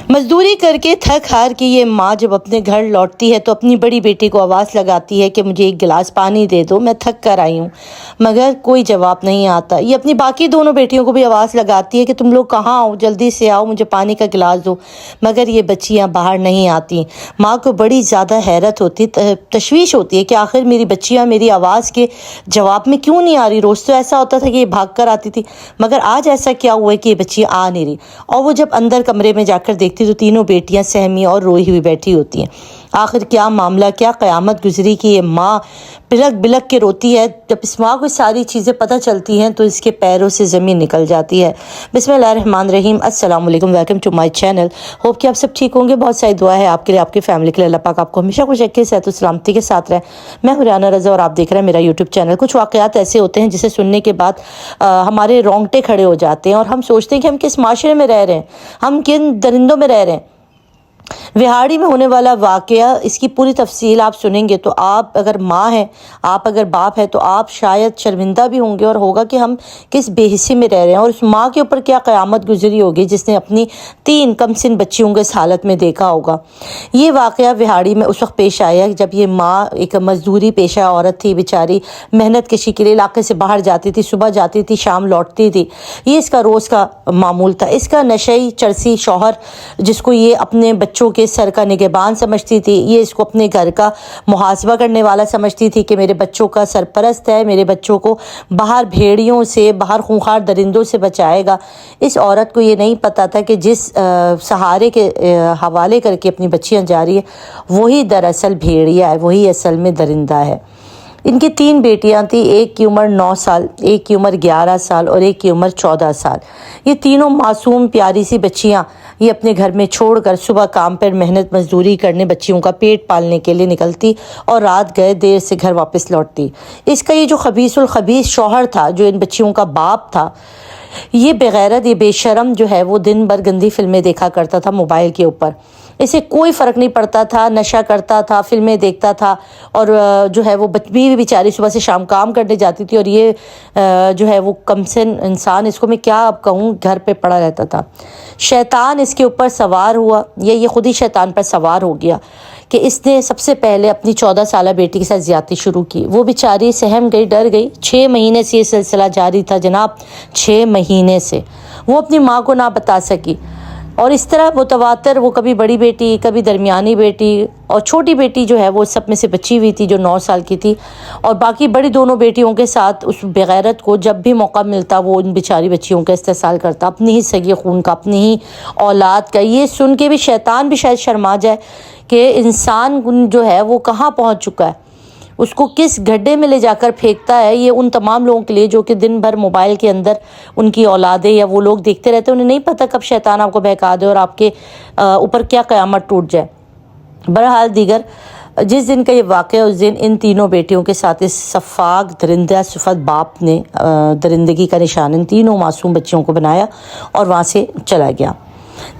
मजदूरी करके थक हार के ये माँ जब अपने घर लौटती है तो अपनी बड़ी बेटी को आवाज़ लगाती है कि मुझे एक गिलास पानी दे दो, मैं थक कर आई हूँ, मगर कोई जवाब नहीं आता। ये अपनी बाकी दोनों बेटियों को भी आवाज़ लगाती है कि तुम लोग कहाँ हो, जल्दी से आओ, मुझे पानी का गिलास दो, मगर ये बच्चियाँ बाहर नहीं आती। माँ को बड़ी ज़्यादा हैरत होती, तशवीश होती है कि आखिर मेरी बच्चियाँ मेरी आवाज़ के जवाब में क्यों नहीं आ रही। रोज़ तो ऐसा होता था कि ये भाग कर आती थी, मगर आज ऐसा क्या हुआ है कि ये बच्चियाँ आ नहीं रही। और वो जब अंदर कमरे में जाकर देखती तो तीनों बेटियां सहमी और रोई हुई बैठी होती हैं। आखिर क्या मामला, क्या क़यामत गुजरी कि ये माँ बिलक बिलक के रोती है। जब इस माँ को सारी चीज़ें पता चलती हैं तो इसके पैरों से ज़मीन निकल जाती है। बिस्मिल्लाहिर्रहमानिर्रहीम, अस्सलाम वालेकुम, welcome to my channel. Hope कि आप सब ठीक होंगे। बहुत सारी दुआ है आपके लिए, आपकी फैमिली के लिए। अल्लाह पाक आपको हमेशा खुश रखे, सेहत और सलामती के साथ रहे। मैं हुरियाना रज़ा और आप देख रहे हैं मेरा यूट्यूब चैनल। कुछ वाक़यात ऐसे होते हैं जिसे सुनने के बाद हमारे रोंगटे खड़े हो जाते हैं और हम सोचते हैं कि हम किस माशरे में रह रहे हैं, हम किन दरिंदों में रह रहे हैं। विहाड़ी में होने वाला वाक़या, इसकी पूरी तफसील आप सुनेंगे तो आप अगर माँ हैं, आप अगर बाप हैं तो आप शायद शर्मिंदा भी होंगे और होगा कि हम किस बेहिसी में रह रहे हैं और उस माँ के ऊपर क्या क़यामत गुजरी होगी जिसने अपनी 3 कमसिन बच्चियों को इस हालत में देखा होगा। ये वाक़या विहाड़ी में उस वक्त पेश आया जब ये माँ एक मज़दूरी पेशा औरत थी, बेचारी मेहनत कशी के लिए इलाके से बाहर जाती थी, सुबह जाती थी, शाम लौटती थी। ये इसका रोज़ का मामूल था। इसका नशई चरसी शौहर, जिसको ये अपने बच्चों के सर का निगहबान समझती थी, ये इसको अपने घर का मुहासबा करने वाला समझती थी कि मेरे बच्चों का सरपरस्त है, मेरे बच्चों को बाहर भेड़ियों से, बाहर खूंखार दरिंदों से बचाएगा। इस औरत को ये नहीं पता था कि जिस सहारे के हवाले करके अपनी बच्चियां जा रही है वही दरअसल भेड़िया है, वही असल में दरिंदा है। इनकी 3 बेटियां थी, एक की उम्र 9 साल, एक की उम्र 11 साल और एक की उम्र 14 साल। ये तीनों मासूम प्यारी सी बच्चियां ये अपने घर में छोड़कर सुबह काम पर मेहनत मजदूरी करने, बच्चियों का पेट पालने के लिए निकलती और रात गए देर से घर वापस लौटती। इसका ये जो खबीसुल खबीस शौहर था, जो इन बच्चियों का बाप था, ये बेगैरत, ये बेशरम जो है वो दिन भर गंदी फिल्में देखा करता था मोबाइल के ऊपर। इसे कोई फ़र्क नहीं पड़ता था, नशा करता था, फिल्में देखता था और जो है वो बीवी बेचारी सुबह से शाम काम करने जाती थी और ये जो है वो कमसिन इंसान, इसको मैं क्या अब कहूँ, घर पे पड़ा रहता था। शैतान इसके ऊपर सवार हुआ, ये खुद ही शैतान पर सवार हो गया कि इसने सबसे पहले अपनी 14 साला बेटी के साथ ज़्यादती शुरू की। वो बेचारी सहम गई, डर गई। 6 महीने से ये सिलसिला जारी था जनाब, 6 महीने से वो अपनी माँ को ना बता सकी। और इस तरह वो तवातर, वो कभी बड़ी बेटी, कभी दरमियानी बेटी और छोटी बेटी जो है वो सब में से बची हुई थी जो 9 साल की थी, और बाकी बड़ी दोनों बेटियों के साथ उस बेगैरत को जब भी मौका मिलता वो उन बेचारी बच्चियों का इस्तेसाल करता, अपनी ही सगी खून का, अपनी ही औलाद का। ये सुन के भी शैतान भी शायद शर्मा जाए कि इंसान जो है वो कहाँ पहुँच चुका है, उसको किस गड्ढे में ले जाकर फेंकता है। ये उन तमाम लोगों के लिए जो कि दिन भर मोबाइल के अंदर उनकी औलादें या वो लोग देखते रहते हैं, उन्हें नहीं पता कब शैतान आपको बहका दे और आपके ऊपर क्या क़यामत टूट जाए। बहरहाल दीगर जिस दिन का ये वाक़या, उस दिन इन तीनों बेटियों के साथ इस सफ़ाक दरिंदा सिफत बाप ने दरिंदगी का निशान इन तीनों मासूम बच्चियों को बनाया और वहाँ से चला गया।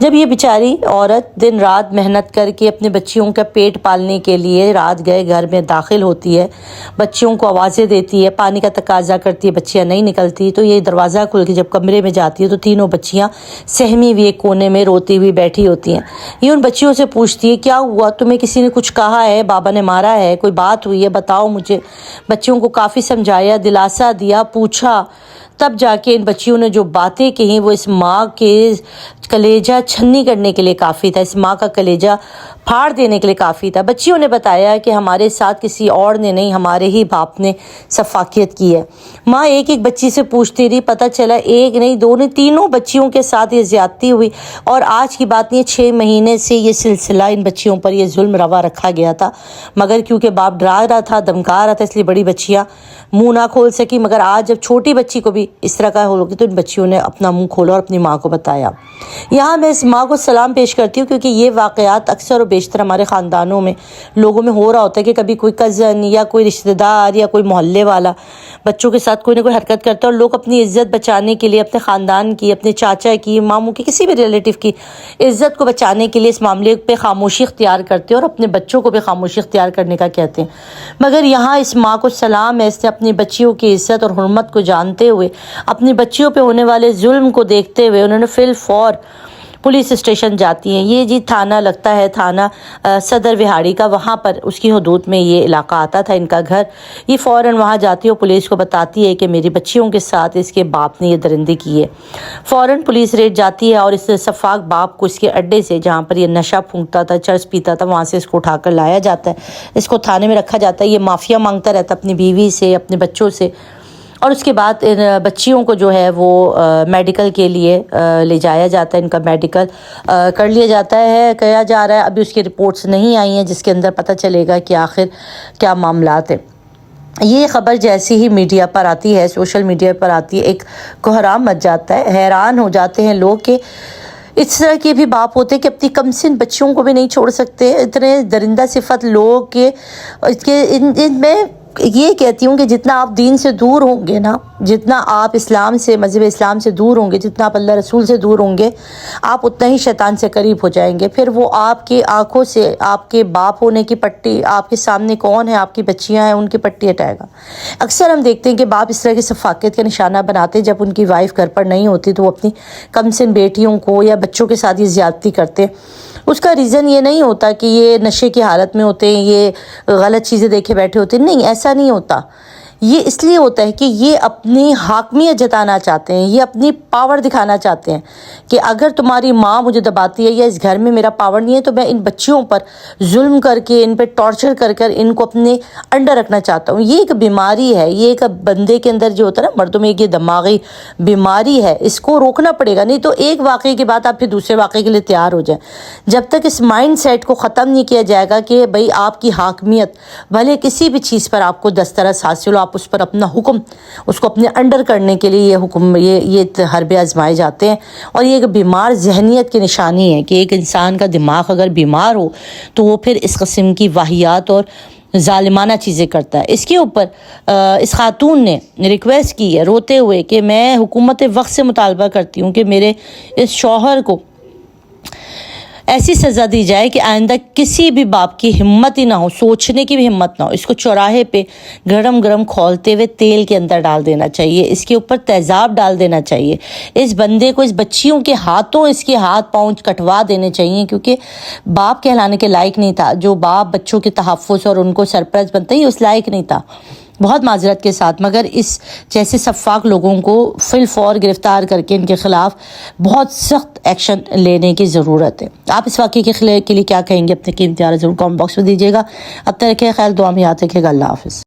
जब ये बेचारी औरत दिन रात मेहनत करके अपने बच्चियों का पेट पालने के लिए रात गए घर में दाखिल होती है, बच्चियों को आवाज़ें देती है, पानी का तकाजा करती है, बच्चियां नहीं निकलती, तो ये दरवाज़ा खुल के जब कमरे में जाती है तो तीनों बच्चियां सहमी हुई एक कोने में रोती हुई बैठी होती हैं। ये उन बच्चियों से पूछती है, क्या हुआ, तुम्हें किसी ने कुछ कहा है, बाबा ने मारा है, कोई बात हुई है, बताओ मुझे। बच्चियों को काफ़ी समझाया, दिलासा दिया, पूछा, तब जाके इन बच्चियों ने जो बातें कही वो इस माँ के कलेजा छन्नी करने के लिए काफ़ी था, इस माँ का कलेजा फाड़ देने के लिए काफ़ी था। बच्चियों ने बताया कि हमारे साथ किसी और ने नहीं, हमारे ही बाप ने सफाकियत की है। माँ एक एक बच्ची से पूछती रही, पता चला एक नहीं, 2 नहीं, तीनों बच्चियों के साथ ये ज़्यादती हुई। और आज की बात नहीं, 6 महीने से ये सिलसिला इन बच्चियों पर ये जुल्म रवा रखा गया था, मगर क्योंकि बाप डरा रहा था, धमका रहा था, इसलिए बड़ी बच्चियाँ मुँह ना खोल सकी। मगर आज जब छोटी बच्ची को भी इस तरह का हो गया तो इन बच्चियों ने अपना मुँह खोला और अपनी माँ को बताया। यहाँ मैं इस माँ को सलाम पेश करती हूँ क्योंकि ये वाक़यात अक्सर और बेशतर हमारे ख़ानदानों में लोगों में हो रहा होता है कि कभी कोई कज़न या कोई रिश्तेदार या कोई मोहल्ले वाला बच्चों के साथ कोई ना कोई हरकत करता है और लोग अपनी इज़्ज़त बचाने के लिए, अपने ख़ानदान की, अपने चाचा की, मामू की, किसी भी रिलेटिव की इज़्ज़त को बचाने के लिए इस मामले पे खामोशी इख्तियार करते हैं और अपने बच्चों को भी खामोशी इख्तियार करने का कहते हैं। मगर यहाँ इस माँ को सलाम है, इसने अपनी बच्चियों की इज़्ज़त और हुर्मत को जानते हुए, अपनी बच्चियों पे होने वाले जुल्म को देखते हुए उन्होंने फिल फौर पुलिस स्टेशन जाती हैं। ये जी थाना लगता है, थाना सदर विहाड़ी का, वहाँ पर उसकी हदूद में ये इलाका आता था इनका घर। ये फ़ौरन वहाँ जाती है और पुलिस को बताती है कि मेरी बच्चियों के साथ इसके बाप ने ये दरिंदगी की है। फ़ौरन पुलिस रेड जाती है और इस सफ़ाक बाप को इसके अड्डे से, जहाँ पर ये नशा फूंकता था, चर्च पीता था, वहाँ से इसको उठाकर लाया जाता है, इसको थाने में रखा जाता है। ये माफिया मांगता रहता अपनी बीवी से, अपने बच्चों से, और उसके बाद इन बच्चियों को जो है वो मेडिकल के लिए ले जाया जाता है। इनका मेडिकल कर लिया जाता है, किया जा रहा है। अभी उसकी रिपोर्ट्स नहीं आई हैं जिसके अंदर पता चलेगा कि आखिर क्या मामलात है। ये ख़बर जैसे ही मीडिया पर आती है, सोशल मीडिया पर आती है, एक कोहराम मच जाता है। हैरान हो जाते हैं लोग कि इस तरह के भी बाप होते हैं कि अपनी कमसिन बच्चियों को भी नहीं छोड़ सकते। इतने दरिंदा सिफत लोग के इनमें ये कहती हूँ कि जितना आप दीन से दूर होंगे ना, जितना आप इस्लाम से, मज़हब इस्लाम से दूर होंगे, जितना आप अल्लाह रसूल से दूर होंगे, आप उतना ही शैतान से करीब हो जाएंगे। फिर वो आपकी आंखों से आपके बाप होने की पट्टी, आपके सामने कौन है, आपकी बच्चियां हैं, उनकी पट्टी हटाएगा। अक्सर हम देखते हैं कि बाप इस तरह की सफाकियत का निशाना बनाते हैं। जब उनकी वाइफ घर पर नहीं होती तो वो अपनी कमसिन बेटियों को या बच्चों के साथ ये ज़्यादती करते हैं। उसका रीज़न ये नहीं होता कि ये नशे की हालत में होते हैं, ये गलत चीज़ें देखे बैठे होते हैं, नहीं, ऐसा नहीं होता। ये इसलिए होता है कि ये अपनी हाकमियत जताना चाहते हैं, ये अपनी पावर दिखाना चाहते हैं कि अगर तुम्हारी माँ मुझे दबाती है या इस घर में मेरा पावर नहीं है तो मैं इन बच्चियों पर जुल्म करके, इन पर टॉर्चर कर इनको अपने अंडर रखना चाहता हूँ। ये एक बीमारी है, ये एक बंदे के अंदर जो होता है ना, मर्दों में एक ये दिमागी बीमारी है, इसको रोकना पड़ेगा। नहीं तो एक वाक़े के बाद आप फिर दूसरे वाक़े के लिए तैयार हो जाए। जब तक इस माइंड सेट को ख़त्म नहीं किया जाएगा कि भाई आपकी हाकमियत, भले किसी भी चीज़ पर आपको दस्तरस हासिल हो, आप उस पर अपना हुक्म, उसको अपने अंडर करने के लिए ये हुक्म, ये हरबे आजमाए जाते हैं। और ये एक बीमार जहनीत की निशानी है कि एक इंसान का दिमाग अगर बीमार हो तो वो फिर इस किस्म की वाहियात और ज़ालिमाना चीज़ें करता है। इसके ऊपर इस खातून ने रिक्वेस्ट की है रोते हुए कि मैं हुकूमत वक्त से मुतालबा करती हूँ कि मेरे इस शौहर को ऐसी सज़ा दी जाए कि आइंदा किसी भी बाप की हिम्मत ही ना हो, सोचने की भी हिम्मत ना हो। इसको चौराहे पे गरम गरम खौलते हुए तेल के अंदर डाल देना चाहिए, इसके ऊपर तेज़ाब डाल देना चाहिए। इस बंदे को, इस बच्चियों के हाथों इसके हाथ पाँव कटवा देने चाहिए, क्योंकि बाप कहलाने के लायक नहीं था। जो बाप बच्चों के तहफ़्फ़ुज़ और उनको सरपरस्त बनता है, उस लायक नहीं था, बहुत माजरत के साथ। मगर इस जैसे सफ़ाक लोगों को फिलफौर गिरफ़्तार करके इनके ख़िलाफ़ बहुत सख्त एक्शन लेने की ज़रूरत है। आप इस वाक़े के लिए क्या कहेंगे? अपने कीमती राय ज़रूर कमेंट बॉक्स में दीजिएगा। अब तक रखिए ख्याल, दुआ में याद रखिएगा। अल्लाह हाफ़िज़।